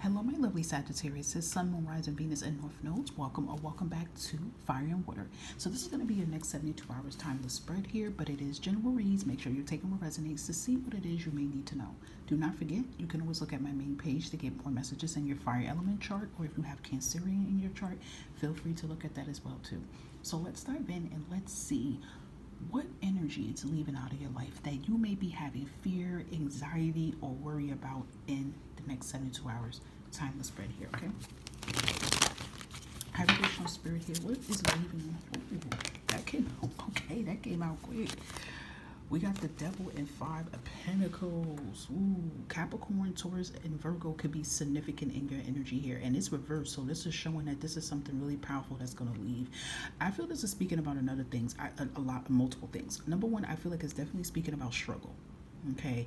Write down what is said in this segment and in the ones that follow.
Hello, my lovely Sagittarius. It's Sun, Moon, Rise, and Venus and North Nodes. Welcome or welcome back to Fire and Water. So this is going to be your next 72 hours timeless spread here, but it is general reads. Make sure you're taking what resonates to see what it is you may need to know. Do not forget, you can always look at my main page to get more messages in your fire element chart, or if you have Cancerian in your chart, feel free to look at that as well too. So let's dive in and let's see what energy it's leaving out of your life that you may be having fear, anxiety, or worry about in the next 72 hours. Timeless spread here, okay? Have additional spirit here. What is leaving? Ooh, that came out. Okay, that came out quick. We got the Devil and Five of Pentacles. Ooh, Capricorn, Taurus, and Virgo could be significant in your energy here. And it's reversed, so this is showing that this is something really powerful that's going to leave. I feel this is speaking about another things, multiple things. Number one, I feel like it's definitely speaking about struggle, okay?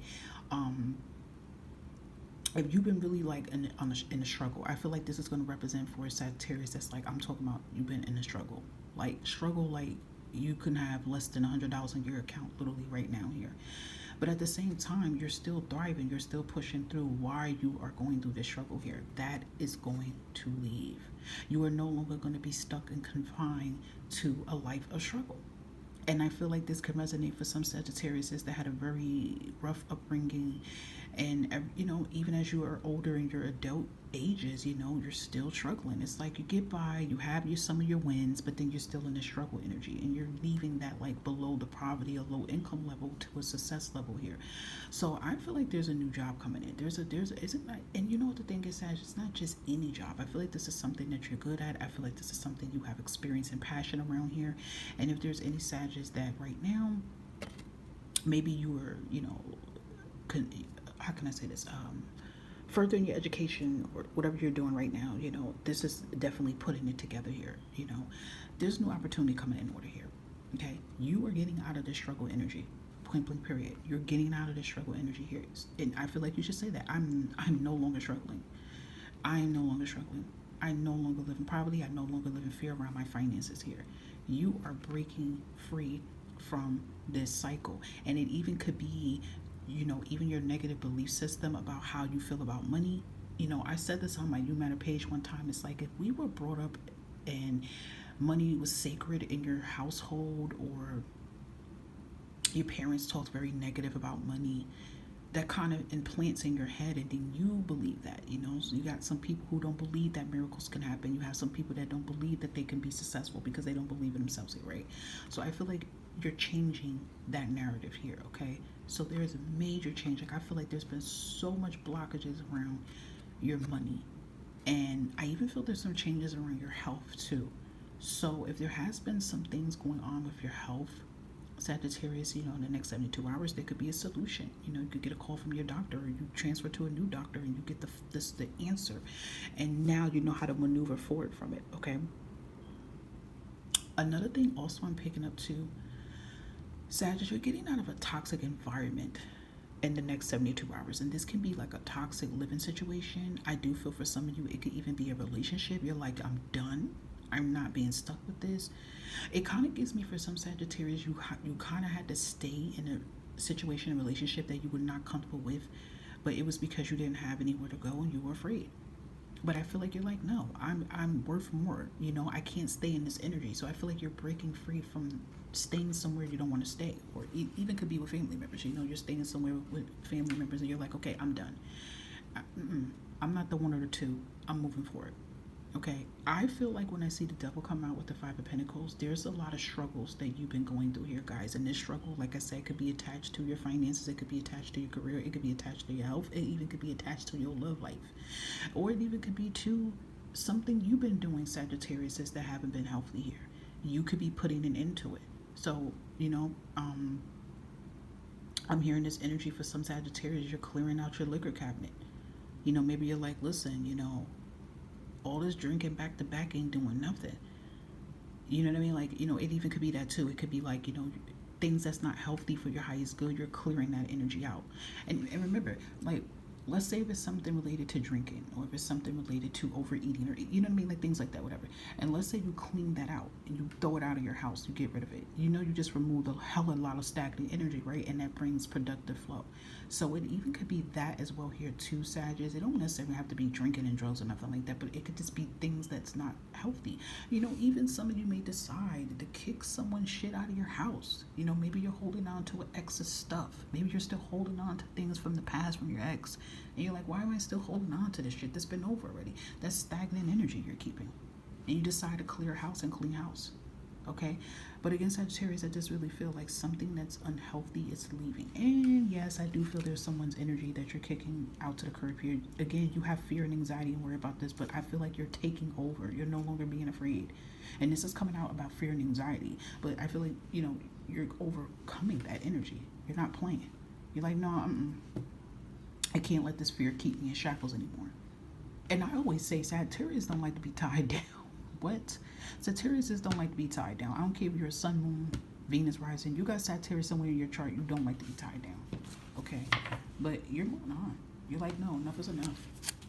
If you've been really like in a struggle, I feel like this is going to represent for a Sagittarius that's like, I'm talking about you've been in a struggle. Like you can have less than $100 in your account literally right now here. But at the same time, you're still thriving. You're still pushing through why you are going through this struggle here. That is going to leave. You are no longer going to be stuck and confined to a life of struggle. And I feel like this could resonate for some Sagittarius that had a very rough upbringing. And, you know, even as you are older in your adult ages, you know, you're still struggling. It's like you get by, you have some of your wins, but then you're still in the struggle energy. And you're leaving that like below the poverty or low income level to a success level here. So I feel like there's a new job coming in. And you know what the thing is, Sag? It's not just any job. I feel like this is something that you're good at. I feel like this is something you have experience and passion around here. And if there's any Sagittarius that right now, maybe you are, you know, how can I say this? Furthering your education or whatever you're doing right now, you know, this is definitely putting it together here. You know, there's new opportunity coming in order here. Okay, you are getting out of this struggle energy. Point blank period. You're getting out of this struggle energy here, and I feel like you should say that I'm no longer struggling. I am no longer struggling. I no longer live in poverty. I no longer live in fear around my finances here. You are breaking free from this cycle, and it even could be, you know, even your negative belief system about how you feel about money. You know, I said this on my You Matter page one time. It's like if we were brought up and money was sacred in your household, or your parents talked very negative about money, that kind of implants in your head, and then you believe that, you know. So you got some people who don't believe that miracles can happen. You have some people that don't believe that they can be successful because they don't believe in themselves here, right? So I feel like you're changing that narrative here, okay? So there is a major change. Like I feel like there's been so much blockages around your money, and I even feel there's some changes around your health too. So if there has been some things going on with your health, Sagittarius, you know, in the next 72 hours, there could be a solution. You know, you could get a call from your doctor, or you transfer to a new doctor, and you get the answer. And now you know how to maneuver forward from it, okay? Another thing also I'm picking up too, Sagittarius, you're getting out of a toxic environment in the next 72 hours. And this can be like a toxic living situation. I do feel for some of you, it could even be a relationship. You're like, I'm done. I'm not being stuck with this. It kind of gives me, for some Sagittarius, you kind of had to stay in a situation, a relationship that you were not comfortable with, but it was because you didn't have anywhere to go and you were afraid. But I feel like you're like, no, I'm worth more. You know, I can't stay in this energy. So I feel like you're breaking free from staying somewhere you don't want to stay, or even could be with family members. You know, you're staying somewhere with family members, and you're like, okay, I'm done. I'm not the one or the two. I'm moving forward. Okay, I feel like when I see the Devil come out with the Five of Pentacles, there's a lot of struggles that you've been going through here, guys. And this struggle, like I said, could be attached to your finances. It could be attached to your career. It could be attached to your health. It even could be attached to your love life. Or it even could be to something you've been doing, Sagittarius, that haven't been healthy here. You could be putting an end to it. So, you know, I'm hearing this energy for some Sagittarius. You're clearing out your liquor cabinet. You know, maybe you're like, listen, you know, all this drinking back to back ain't doing nothing. You know what I mean? Like, you know, it even could be that too. It could be like, you know, things that's not healthy for your highest good. You're clearing that energy out. And remember, like, let's say if it's something related to drinking, or if it's something related to overeating, or you know what I mean, like things like that, whatever. And let's say you clean that out and you throw it out of your house, you get rid of it. You know, you just remove a hell of a lot of stagnant energy, right? And that brings productive flow. So it even could be that as well here too, Sagittarius. It don't necessarily have to be drinking and drugs or nothing like that, but it could just be things that's not healthy. You know, even some of you may decide to kick someone's shit out of your house. You know, maybe you're holding on to an ex's stuff. Maybe you're still holding on to things from the past from your ex. And you're like, why am I still holding on to this shit that's been over already? That's stagnant energy you're keeping. And you decide to clear house and clean house. Okay? But again, Sagittarius, I just really feel like something that's unhealthy is leaving. And yes, I do feel there's someone's energy that you're kicking out to the curb here. Again, you have fear and anxiety and worry about this, but I feel like you're taking over. You're no longer being afraid. And this is coming out about fear and anxiety. But I feel like, you know, you're overcoming that energy. You're not playing. You're like, no, I can't let this fear keep me in shackles anymore. And I always say Sagittarius don't like to be tied down. What? Sagittarius don't like to be tied down. I don't care if you're a sun, moon, Venus rising. You got Sagittarius somewhere in your chart. You don't like to be tied down. Okay? But you're moving on. You're like, no, enough is enough.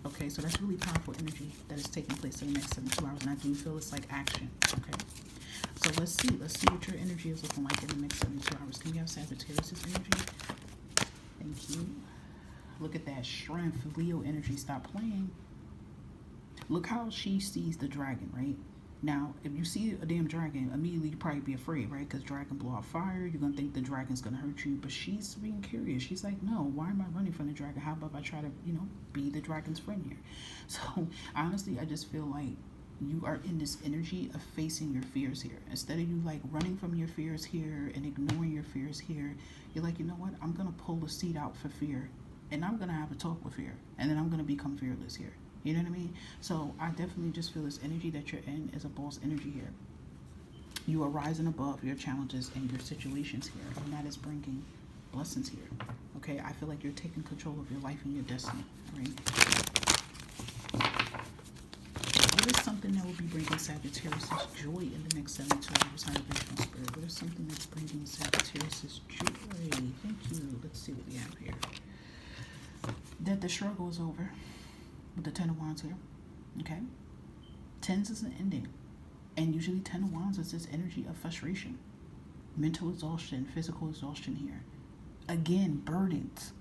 Okay? So that's really powerful energy that is taking place in the next 72 hours. And I do feel it's like action. Okay? So let's see. Let's see what your energy is looking like in the next 72 hours. Can we have Sagittarius' energy? Thank you. Look at that strength. Leo energy. Stop playing. Look how she sees the dragon, right? Now, if you see a damn dragon, immediately you probably be afraid, right? Because dragon blow out fire. You're going to think the dragon's going to hurt you. But she's being curious. She's like, no, why am I running from the dragon? How about if I try to, you know, be the dragon's friend here? So, honestly, I just feel like you are in this energy of facing your fears here. Instead of you, like, running from your fears here and ignoring your fears here, you're like, you know what? I'm going to pull the seat out for fear. And I'm going to have a talk with fear. And then I'm going to become fearless here. You know what I mean? So I definitely just feel this energy that you're in is a boss energy here. You are rising above your challenges and your situations here, and that is bringing blessings here. Okay, I feel like you're taking control of your life and your destiny. All right. What is something that will be bringing Sagittarius' joy in the next 72 hours? High vibrational spirit. What is something that's bringing Sagittarius' joy? Thank you. Let's see what we have here. That the struggle is over. With the Ten of Wands here, okay? Tens is an ending. And usually Ten of Wands is this energy of frustration. Mental exhaustion, physical exhaustion here. Again, burdens.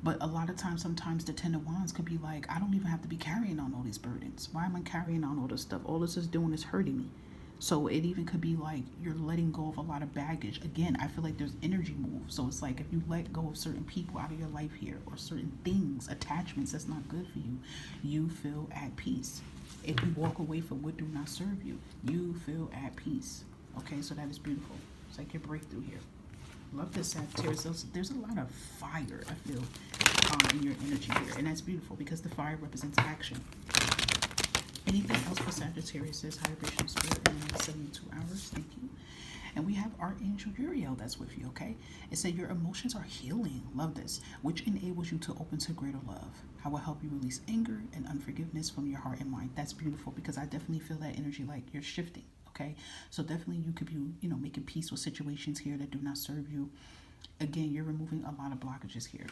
But a lot of times, sometimes the Ten of Wands could be like, I don't even have to be carrying on all these burdens. Why am I carrying on all this stuff? All this is doing is hurting me. So it even could be like you're letting go of a lot of baggage. Again, I feel like there's energy moves. So it's like if you let go of certain people out of your life here, or certain things, attachments that's not good for you, you feel at peace. If you walk away from what do not serve you, you feel at peace. Okay, so that is beautiful. It's like your breakthrough here. Love this, Sagittarius. There's a lot of fire, I feel, in your energy here. And that's beautiful because the fire represents action. Anything else for Sagittarius says high vibrational spirit in the next 72 hours? Thank you. And we have Archangel Uriel that's with you, okay? It said your emotions are healing. Love this. Which enables you to open to greater love. I will help you release anger and unforgiveness from your heart and mind. That's beautiful because I definitely feel that energy like you're shifting, okay? So definitely you could be, you know, making peace with situations here that do not serve you. Again, you're removing a lot of blockages here.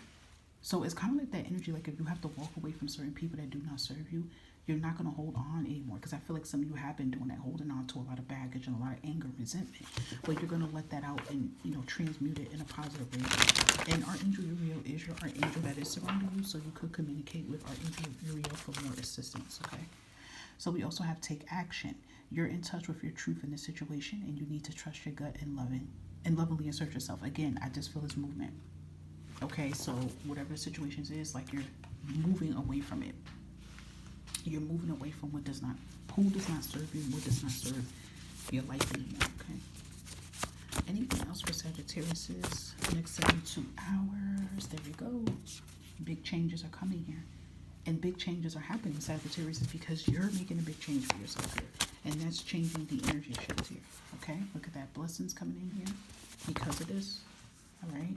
So it's kind of like that energy, like if you have to walk away from certain people that do not serve you, you're not going to hold on anymore. Because I feel like some of you have been doing that, holding on to a lot of baggage and a lot of anger, resentment. But you're going to let that out and, you know, transmute it in a positive way. And Archangel Uriel is your archangel that is surrounding you. So you could communicate with Archangel Uriel for more assistance, okay? So we also have take action. You're in touch with your truth in this situation. And you need to trust your gut and lovingly assert yourself. Again, I just feel this movement. Okay, so whatever the situation is, like you're moving away from it. You're moving away from who does not serve you, what does not serve your life anymore, okay? Anything else for Sagittarius next 72 hours? There we go. Big changes are coming here. And big changes are happening, Sagittarius, is because you're making a big change for yourself here. And that's changing the energy shift here, okay? Look at that. Blessings coming in here because of this, all right?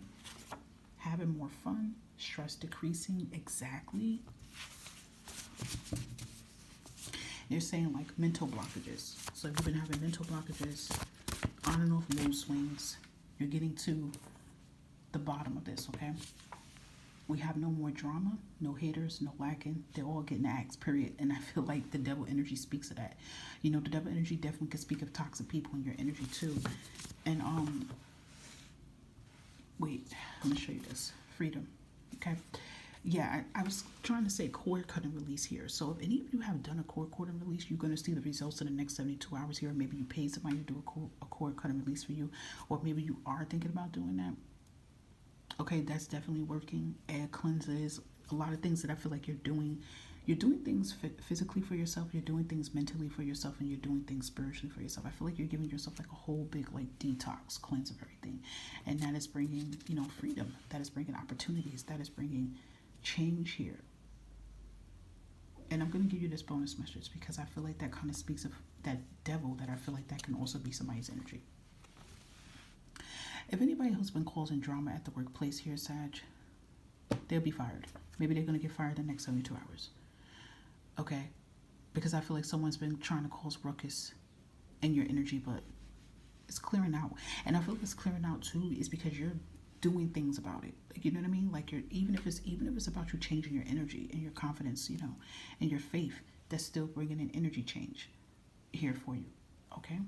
Having more fun, stress decreasing, exactly. They're saying like mental blockages. So if you've been having mental blockages, on and off mood swings, you're getting to the bottom of this, okay? We have no more drama, no haters, no lacking. They're all getting axed, period. And I feel like the devil energy speaks of that. You know, the devil energy definitely could speak of toxic people in your energy too. And wait, I'm gonna show you this. Freedom. Okay. Yeah, I was trying to say cord cut and release here. So if any of you have done a cord and release, you're going to see the results in the next 72 hours here. Maybe you pay somebody to do a cord cut and release for you, or maybe you are thinking about doing that. Okay, that's definitely working. Air cleanses, a lot of things that I feel like you're doing. You're doing things physically for yourself. You're doing things mentally for yourself, and you're doing things spiritually for yourself. I feel like you're giving yourself like a whole big like detox, cleanse of everything, and that is bringing freedom. That is bringing opportunities. That is bringing change here. And I'm going to give you this bonus message because I feel like that kind of speaks of that devil, that I feel like that can also be somebody's energy. If anybody who's been causing drama at the workplace here, Sag, they'll be fired. Maybe they're going to get fired in the next 72 hours. Okay? Because I feel like someone's been trying to cause ruckus in your energy, but it's clearing out. And I feel like it's clearing out too is because you're doing things about it. Like, you know what I mean? Like, you're even if it's about you changing your energy and your confidence, and your faith, that's still bringing an energy change here for you. Okay?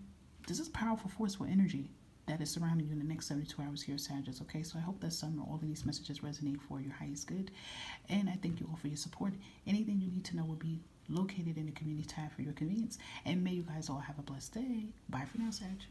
This is powerful, forceful energy that is surrounding you in the next 72 hours here, Sagittarius. Okay, so I hope that some or all of these messages resonate for your highest good. And I thank you all for your support. Anything you need to know will be located in the community tab for your convenience. And may you guys all have a blessed day. Bye for now, Sag.